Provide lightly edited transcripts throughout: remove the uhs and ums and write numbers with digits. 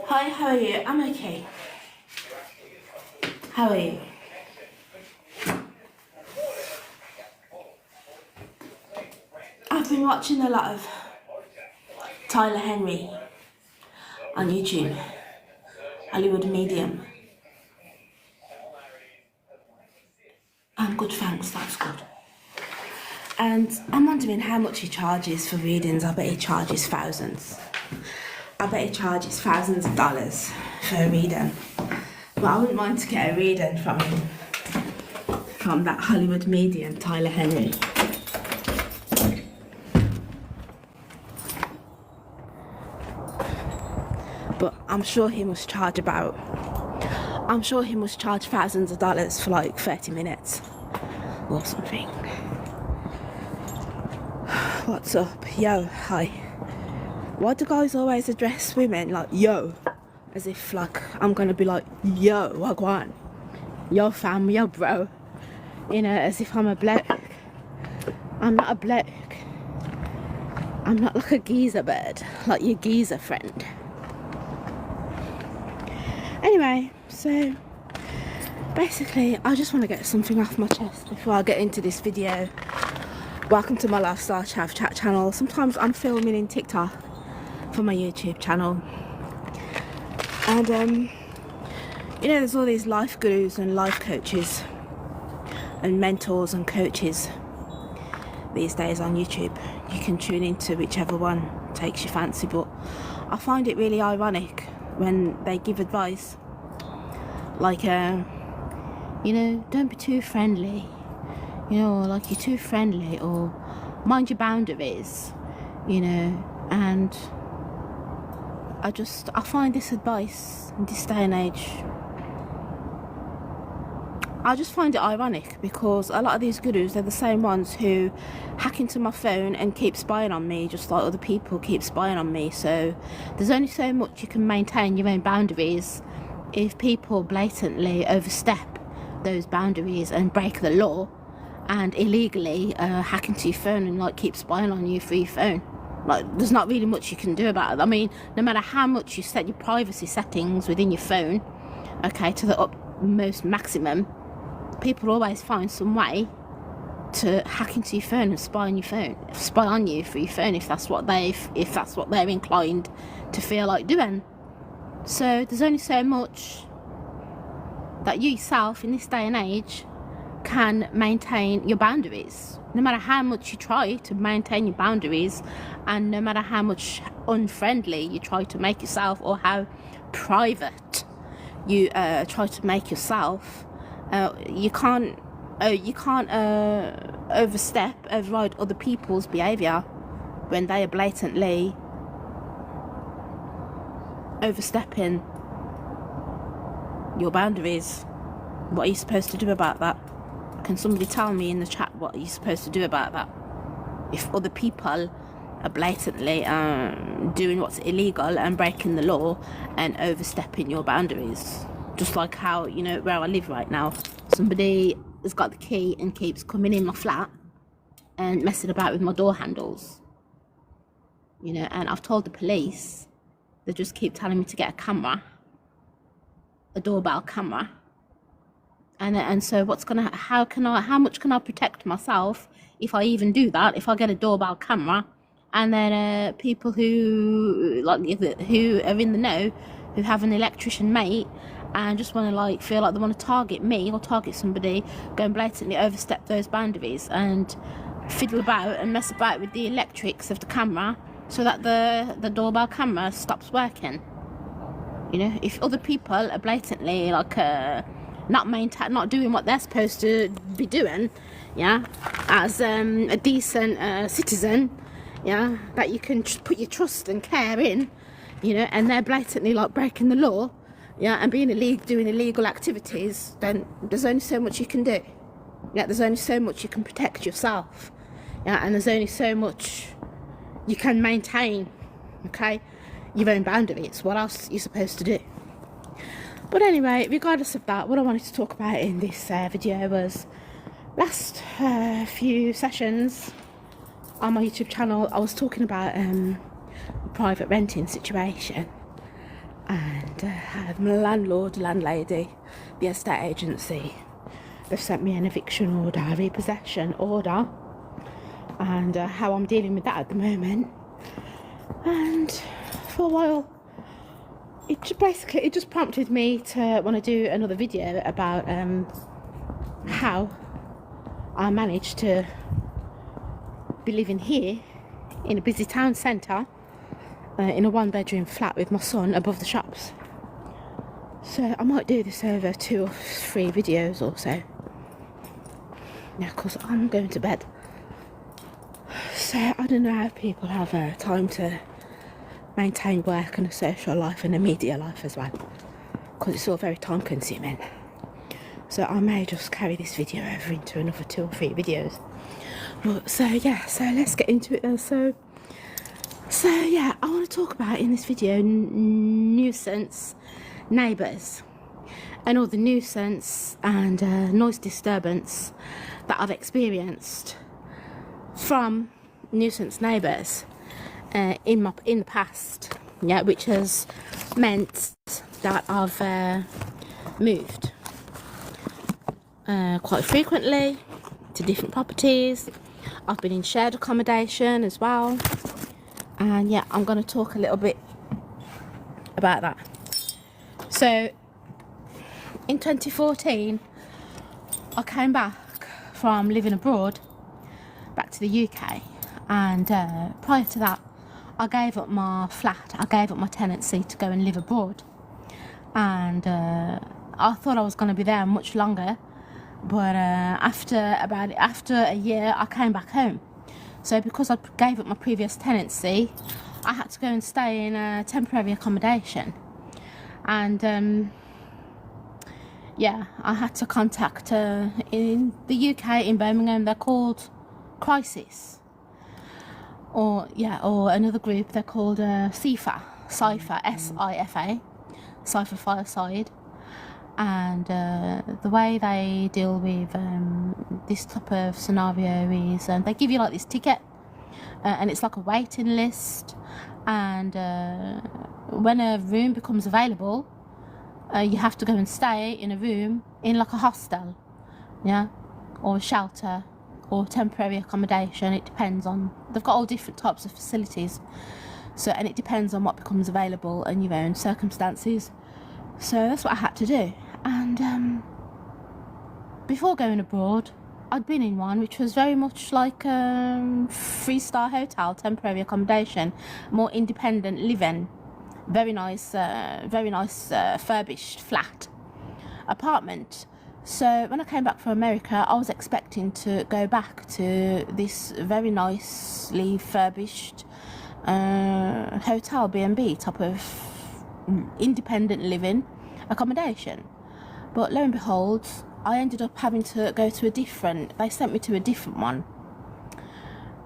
Hi, how are you? I'm okay. How are you? I've been watching a lot of Tyler Henry on YouTube, Hollywood Medium. I'm good, thanks, that's good. And I'm wondering how much he charges for readings. I bet he charges thousands. I bet he charges thousands of dollars for a reading. But I wouldn't mind to get a reading from him, from that Hollywood Medium, Tyler Henry. But I'm sure he must charge thousands of dollars for like 30 minutes or something. What's up? Yo, hi. Why do guys always address women like yo? As if like I'm gonna be like, yo, wagwan, yo fam, yo bro. You know, as if I'm a bloke. I'm not a bloke. I'm not like a geezer bird, like your geezer friend. Anyway, so basically I just want to get something off my chest before I get into this video. Welcome to my lifestyle chav chat channel. Sometimes I'm filming in TikTok for my YouTube channel, and you know, there's all these life gurus and life coaches and mentors and coaches these days on YouTube. You can tune into whichever one takes your fancy, but I find it really ironic when they give advice like you know, don't be too friendly, you know, or like you're too friendly, or mind your boundaries, you know. And I find this advice in this day and age, I just find it ironic, because a lot of these gurus, they're the same ones who hack into my phone and keep spying on me, just like other people keep spying on me. So there's only so much you can maintain your own boundaries if people blatantly overstep those boundaries and break the law and illegally hack into your phone and like keep spying on you through your phone. Like, there's not really much you can do about it. I mean, no matter how much you set your privacy settings within your phone, okay, to the utmost maximum, people always find some way to hack into your phone and spy on you through your phone, if that's what they're inclined to feel like doing. So there's only so much that you yourself in this day and age can maintain your boundaries. No matter how much you try to maintain your boundaries, and no matter how much unfriendly you try to make yourself, or how private you try to make yourself, you can't override other people's behaviour when they are blatantly overstepping your boundaries. What are you supposed to do about that? Can somebody tell me in the chat what are you supposed to do about that? If other people are blatantly doing what's illegal and breaking the law and overstepping your boundaries, just like how, you know, where I live right now, somebody has got the key and keeps coming in my flat and messing about with my door handles, you know, and I've told the police. They just keep telling me to get a doorbell camera. And so how much can I protect myself if I even do that, if I get a doorbell camera, and then people who are in the know, who have an electrician mate and just want to like feel like they want to target me or target somebody, go and blatantly overstep those boundaries and fiddle about and mess about with the electrics of the camera so that the doorbell camera stops working. You know, if other people are blatantly like not doing what they're supposed to be doing, yeah, as a decent citizen, yeah, that you can put your trust and care in, you know, and they're blatantly like breaking the law, yeah, and doing illegal activities, then there's only so much you can do. Yeah, there's only so much you can protect yourself, yeah, and there's only so much you can maintain, okay, your own boundaries. What else are you supposed to do? But anyway, regardless of that, what I wanted to talk about in this video was last few sessions on my YouTube channel. I was talking about a private renting situation, and my landlord, landlady, the estate agency, they've sent me an eviction order, a repossession order, and how I'm dealing with that at the moment. And for a while, it just prompted me to want to do another video about how I managed to be living here in a busy town centre in a 1-bedroom flat with my son above the shops. So I might do this over 2 or 3 videos or so. Yeah, because I'm going to bed. So I don't know how people have time to maintain work and a social life and a media life as well, because it's all very time consuming. So I may just carry this video over into another 2 or 3 videos. But so yeah, so let's get into it then. So yeah, I want to talk about in this video nuisance, neighbours, and all the nuisance and noise disturbance that I've experienced from nuisance neighbours in the past, yeah, which has meant that I've moved quite frequently to different properties. I've been in shared accommodation as well, and yeah, I'm going to talk a little bit about that. So in 2014 I came back from living abroad back to the UK, and prior to that I gave up my flat, I gave up my tenancy to go and live abroad, and I thought I was going to be there much longer, but after a year I came back home. So because I gave up my previous tenancy, I had to go and stay in a temporary accommodation, and yeah, I had to contact in the UK, in Birmingham, they're called Crisis, or another group, they're called SIFA, SIFA, Cypher Fireside. And the way they deal with this type of scenario is they give you like this ticket, and it's like a waiting list, and when a room becomes available, you have to go and stay in a room in like a hostel, yeah, or a shelter, or temporary accommodation. It depends on, they've got all different types of facilities, so, and it depends on what becomes available and your own circumstances. So that's what I had to do. And before going abroad, I'd been in one which was very much like a 3-star hotel, temporary accommodation, more independent living, very nice furbished flat apartment. So when I came back from America, I was expecting to go back to this very nicely furbished hotel, B&B type of independent living accommodation. But lo and behold, I ended up having to go to they sent me to a different one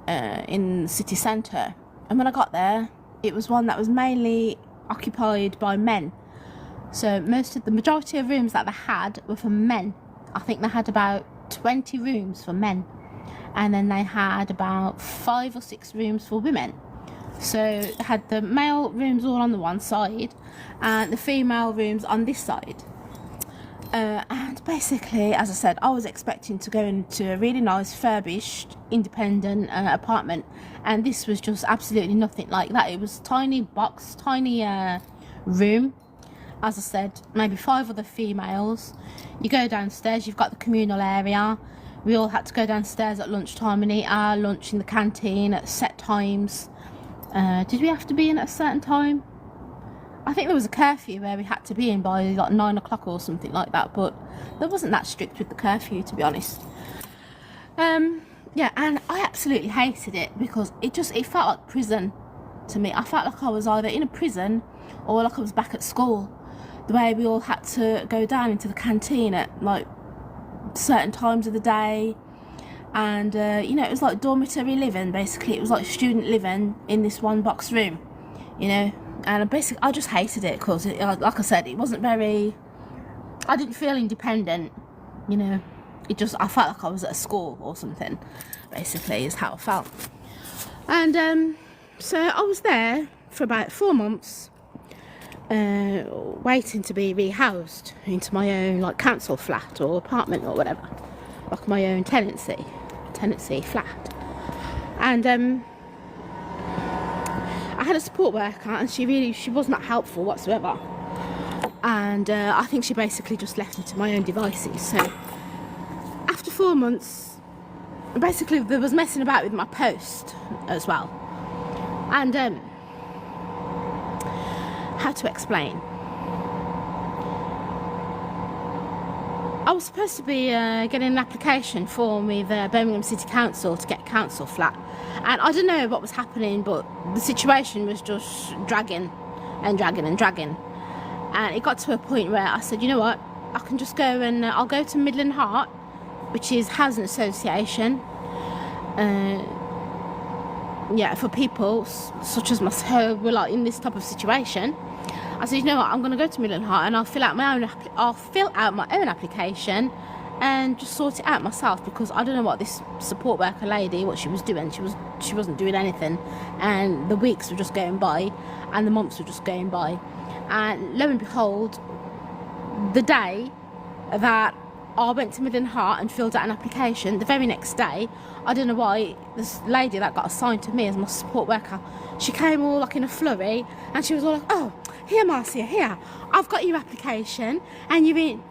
in the city centre. And when I got there, it was one that was mainly occupied by men. So the majority of rooms that they had were for men. I think they had about 20 rooms for men, and then they had about 5 or 6 rooms for women. So they had the male rooms all on the one side and the female rooms on this side. And basically, as I said, I was expecting to go into a really nice furbished independent apartment, and this was just absolutely nothing like that. It was tiny room. As I said, maybe 5 other females. You go downstairs, you've got the communal area. We all had to go downstairs at lunchtime and eat our lunch in the canteen at set times. Did we have to be in at a certain time? I think there was a curfew where we had to be in by like 9 o'clock or something like that, but there wasn't that strict with the curfew, to be honest. Yeah, and I absolutely hated it because it felt like prison to me. I felt like I was either in a prison or like I was back at school. The way we all had to go down into the canteen at like certain times of the day, and you know, it was like dormitory living. Basically, it was like student living in this one box room, you know. And basically, I just hated it because, like I said, it wasn't very. I didn't feel independent, you know. I felt like I was at a school or something. Basically, is how I felt. And so I was there for about 4 months waiting to be rehoused into my own like council flat or apartment or whatever, like my own tenancy flat. And I had a support worker, and she was not helpful whatsoever. And I think she basically just left me to my own devices. So after 4 months, basically there was messing about with my post as well. And how to explain? I was supposed to be getting an application form with Birmingham City Council to get a council flat, and I don't know what was happening, but the situation was just dragging and dragging and dragging. And it got to a point where I said, you know what, I can just go and I'll go to Midland Heart, which is housing association, for people such as myself who were like in this type of situation. I said, you know what, I'm going to go to Midland Heart and I'll fill out my own application and just sort it out myself, because I don't know what this support worker lady, what she was doing. She wasn't doing anything, and the weeks were just going by and the months were just going by. And lo and behold, the day that I went to Midland Heart and filled out an application, the very next day, I don't know why, this lady that got assigned to me as my support worker, she came all like in a flurry, and she was all like, oh, here Marcia, here, I've got your application, and you're in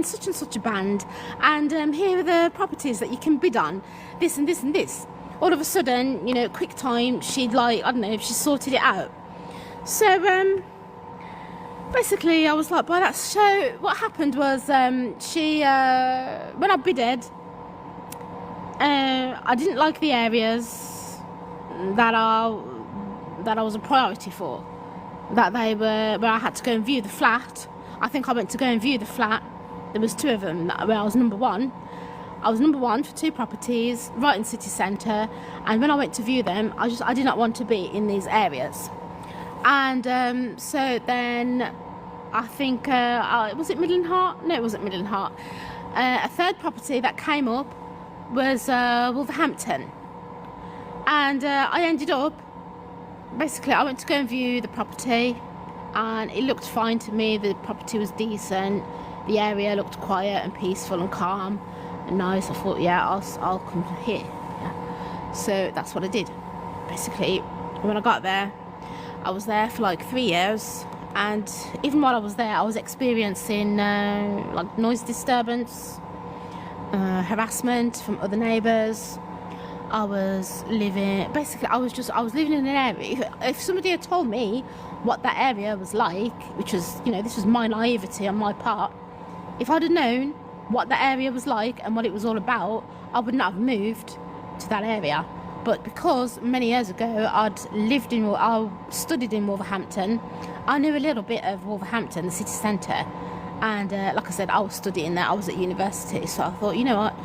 such and such a band, and here are the properties that you can bid on, this and this and this. All of a sudden, you know, quick time, she'd like, I don't know if she sorted it out. So basically I was like, by that. So what happened was, she when I bidded, I didn't like the areas that I was a priority for, that they were where I had to go and view the flat. I think I went to go and view the flat. There was 2 of them where I was number one. I was number one for 2 properties right in city centre, and when I went to view them, I did not want to be in these areas. And so then I think was it Midland Heart? No, it wasn't Midland Heart. A third property that came up was Wolverhampton, and I ended up, basically I went to go and view the property, and it looked fine to me. The property was decent, the area looked quiet and peaceful and calm and nice. I thought, yeah, I'll come here. Yeah. So that's what I did. Basically, when I got there, I was there for like 3 years, and even while I was there, I was experiencing like noise disturbance, harassment from other neighbours. I was living in an area. If somebody had told me what that area was like, which was, you know, this was my naivety on my part, if I'd have known what that area was like and what it was all about, I would not have moved to that area. But because many years ago I studied in Wolverhampton, I knew a little bit of Wolverhampton, the city centre, and like I said, I was studying there, I was at university, so I thought, you know what,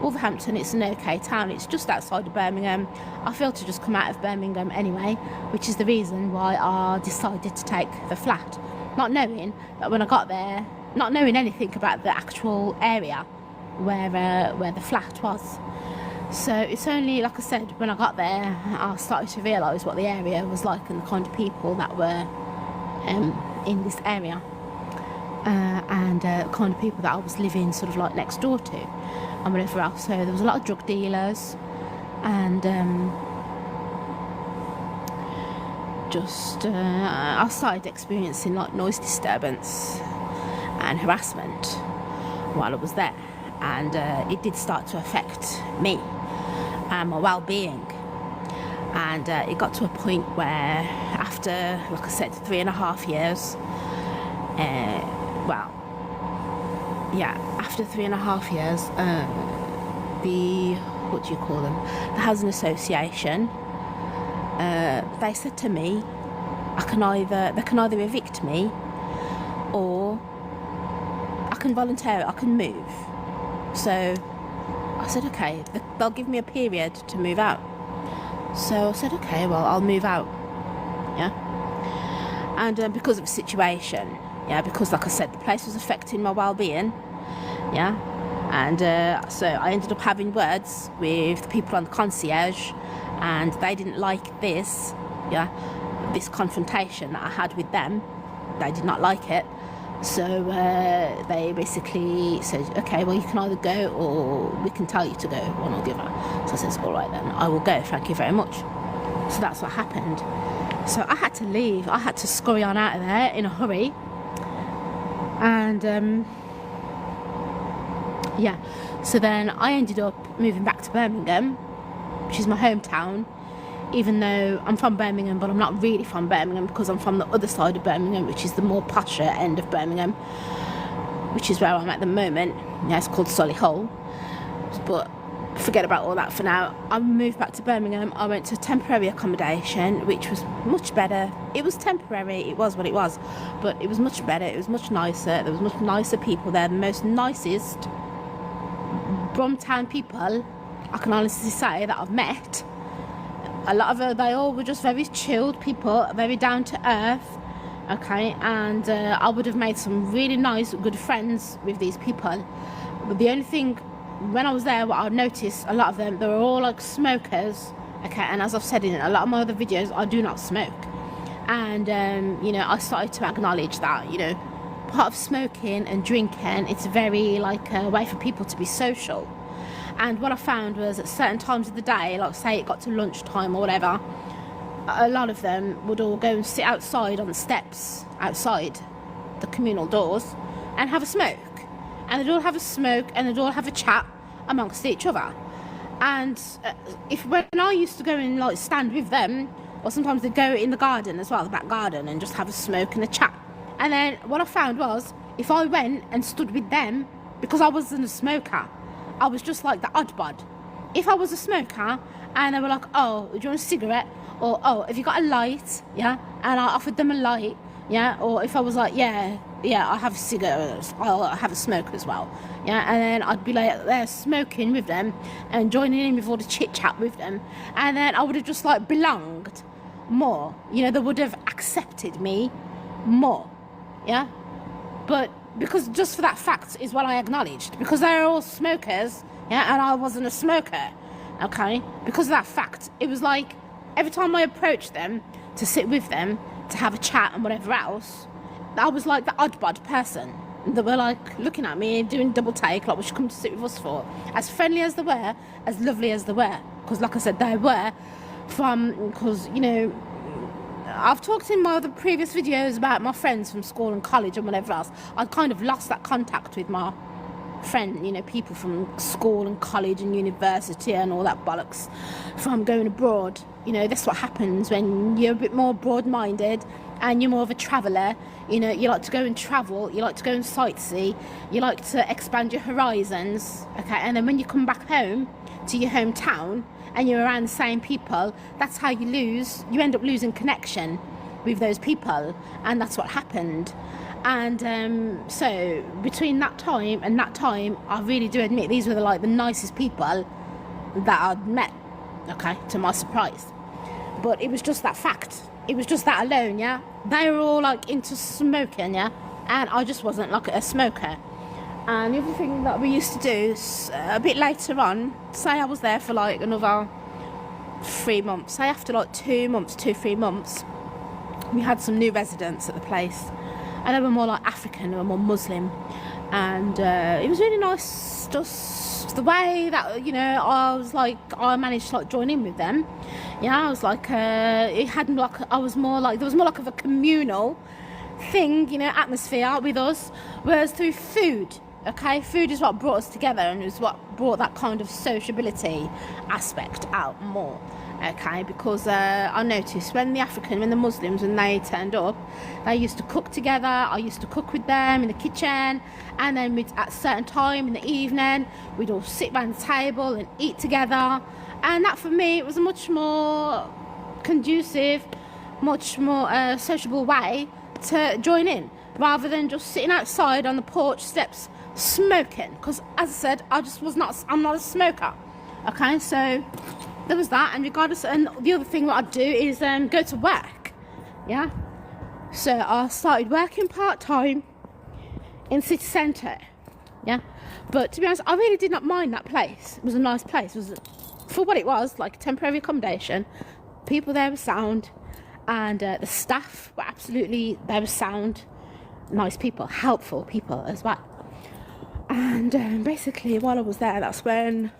Wolverhampton, it's an okay town, it's just outside of Birmingham. I feel to just come out of Birmingham anyway, which is the reason why I decided to take the flat, not knowing that when I got there, not knowing anything about the actual area where the flat was. So it's only, like I said, when I got there, I started to realise what the area was like and the kind of people that were in this area, and the kind of people that I was living sort of like next door to and whatever else. So there was a lot of drug dealers, and I started experiencing like noise disturbance and harassment while I was there, and it did start to affect me and my well-being. And it got to a point where, after, like I said, 3.5 years, after 3.5 years, the housing association, they said to me, they can either evict me, or I can move. So I said, okay, they'll give me a period to move out. So I said, okay, well, I'll move out. Yeah. And because of the situation, yeah, because like I said, the place was affecting my well-being. Yeah. And so I ended up having words with the people on the concierge, and they didn't like this confrontation that I had with them. they did not like it. So they basically said, okay, well, you can either go or we can tell you to go, one or the other. So I says, all right then, I will go, thank you very much. So that's what happened. So I had to leave. I had to scurry on out of there in a hurry. And yeah, so then I ended up moving back to Birmingham, which is my hometown, even though I'm from Birmingham, but I'm not really from Birmingham because I'm from the other side of Birmingham, which is the more posher end of Birmingham, which is where I'm at the moment. Yeah, it's called Solihull. But forget about all that for now. I moved back to Birmingham. I went to temporary accommodation, which was much better. It was temporary, it was what it was, but it was much better, it was much nicer. There was much nicer people there, the most nicest Brumtown people I can honestly say that I've met. A lot of them, they all were just very chilled people, very down to earth, okay, and I would have made some really nice, good friends with these people. But the only thing, when I was there, what I noticed, a lot of them, they were all like smokers, okay, and as I've said in a lot of my other videos, I do not smoke. And, you know, I started to acknowledge that, you know, part of smoking and drinking, it's very like a way for people to be social. And what I found was at certain times of the day, like say it got to lunchtime or whatever, a lot of them would all go and sit outside on the steps outside the communal doors and have a smoke. And they'd all have a smoke and they'd all have a chat amongst each other. And when I used to go and like stand with them, or sometimes they'd go in the garden as well, the back garden, and just have a smoke and a chat. And then what I found was, if I went and stood with them, because I wasn't a smoker, I was just like the odd bod. If I was a smoker and they were like, oh, do you want a cigarette? Or, oh, have you got a light? Yeah. And I offered them a light. Yeah. Or if I was like, yeah, I have a cigarette, I'll have a smoke as well. Yeah. And then I'd be like there smoking with them and joining in with all the chit chat with them. And then I would have just like belonged more. You know, they would have accepted me more. Yeah. But because just for that fact is what I acknowledged, because they're all smokers, yeah, and I wasn't a smoker, okay, because of that fact, it was like every time I approached them to sit with them to have a chat and whatever else, I was like the odd bod person. They were like looking at me doing double take, like, what you come to sit with us for? As friendly as they were, as lovely as they were, because like I said, they were because, you know, I've talked in my other previous videos about my friends from school and college and whatever else. I kind of lost that contact with my friend, you know, people from school and college and university and all that bollocks from going abroad. You know, that's what happens when you're a bit more broad-minded and you're more of a traveller. You know, you like to go and travel, you like to go and sightsee, you like to expand your horizons, okay, and then when you come back home to your hometown and you're around the same people, that's how you end up losing connection with those people, and that's what happened. And so between that time and that time, I really do admit these were the nicest people that I'd met, okay, to my surprise. But it was just that fact, it was just that alone, yeah. They were all like into smoking, yeah, and I just wasn't like a smoker. And the other thing that we used to do is, a bit later on, say I was there for like another 3 months, say after like 3 months, we had some new residents at the place, and they were more like African, they were more Muslim, and it was really nice, just the way that, you know, I managed to like join in with them. Yeah, I was like, it had like, there was more like of a communal thing, you know, atmosphere with us, whereas through food, okay, food is what brought us together and is what brought that kind of sociability aspect out more, okay, because I noticed when the Muslims, when they turned up, they used to cook together. I used to cook with them in the kitchen, and then at a certain time in the evening, we'd all sit around the table and eat together, and that for me, it was a much more conducive, much more sociable way to join in, rather than just sitting outside on the porch steps smoking, because as I said, I'm not a smoker, okay. So there was that, and regardless, and the other thing that I'd do is go to work, yeah. So I started working part-time in city centre, yeah, but to be honest, I really did not mind that place. It was a nice place, it was, for what it was, like a temporary accommodation. People there were sound, And the staff were absolutely, they were sound, nice people, helpful people as well. And basically while I was there, that's when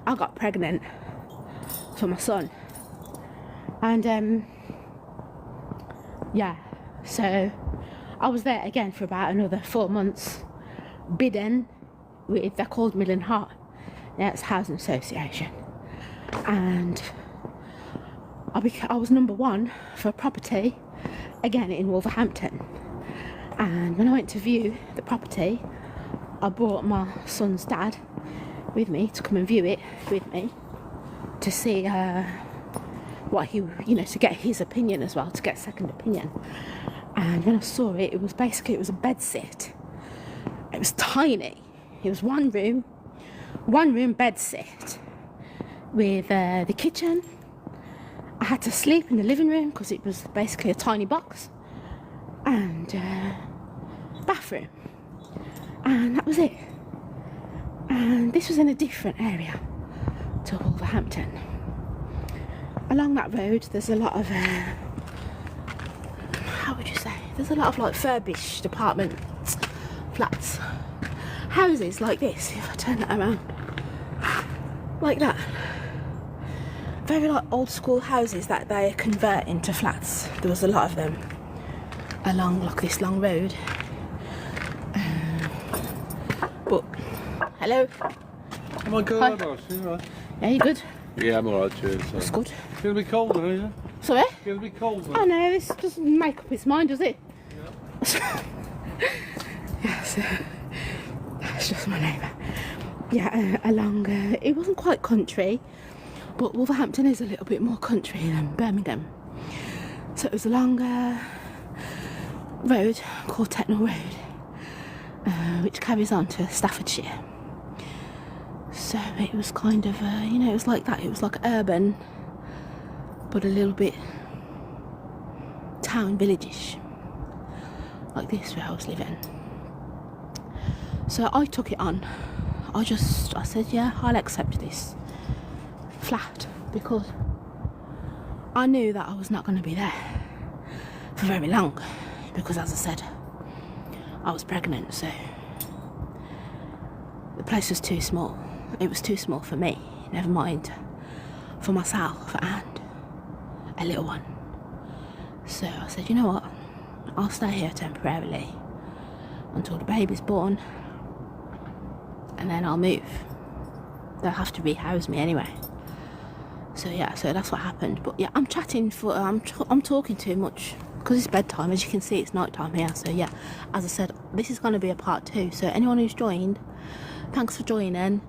I got pregnant for my son. And yeah, so I was there again for about another 4 months, bidding with, they're called Mill and Hart, yeah, it's Housing Association. And I was number 1 for a property, again in Wolverhampton. And when I went to view the property, I brought my son's dad with me to come and view it with me, to see what he, you know, to get his opinion as well, to get a second opinion. And when I saw it, it was a bed sit. It was tiny. It was one room bed sit with the kitchen. I had to sleep in the living room because it was basically a tiny box, and bathroom, and that was it. And this was in a different area to Wolverhampton. Along that road there's a lot of how would you say, there's a lot of like furbished apartments, flats, houses like this. If I turn that around like that, very like old school houses that they convert into flats. There was a lot of them along like this long road. But hello. Oh my god, Hi. you right? Yeah, you good? Yeah, I'm alright, cheers. That's good. It's gonna be cold, isn't it? Sorry? It's gonna be cold. Oh no, this doesn't make up its mind, does it? Yeah. Yeah, so that's just my neighbour. Yeah, along, it wasn't quite country, but Wolverhampton is a little bit more country than Birmingham. So it was a long road called Tetnall Road, which carries on to Staffordshire. So it was kind of, you know, it was like that. It was like urban, but a little bit town village-ish, like this where I was living. So I took it on. I said, yeah, I'll accept this flat, because I knew that I was not going to be there for very long, because as I said, I was pregnant, so the place was too small. It was too small for me, never mind for myself and a little one. So I said, you know what, I'll stay here temporarily until the baby's born, and then I'll move. They'll have to rehouse me anyway. So yeah, so that's what happened. But yeah, I'm talking too much because it's bedtime. As you can see, it's night time here. So yeah, as I said, this is going to be a part 2. So anyone who's joined, thanks for joining.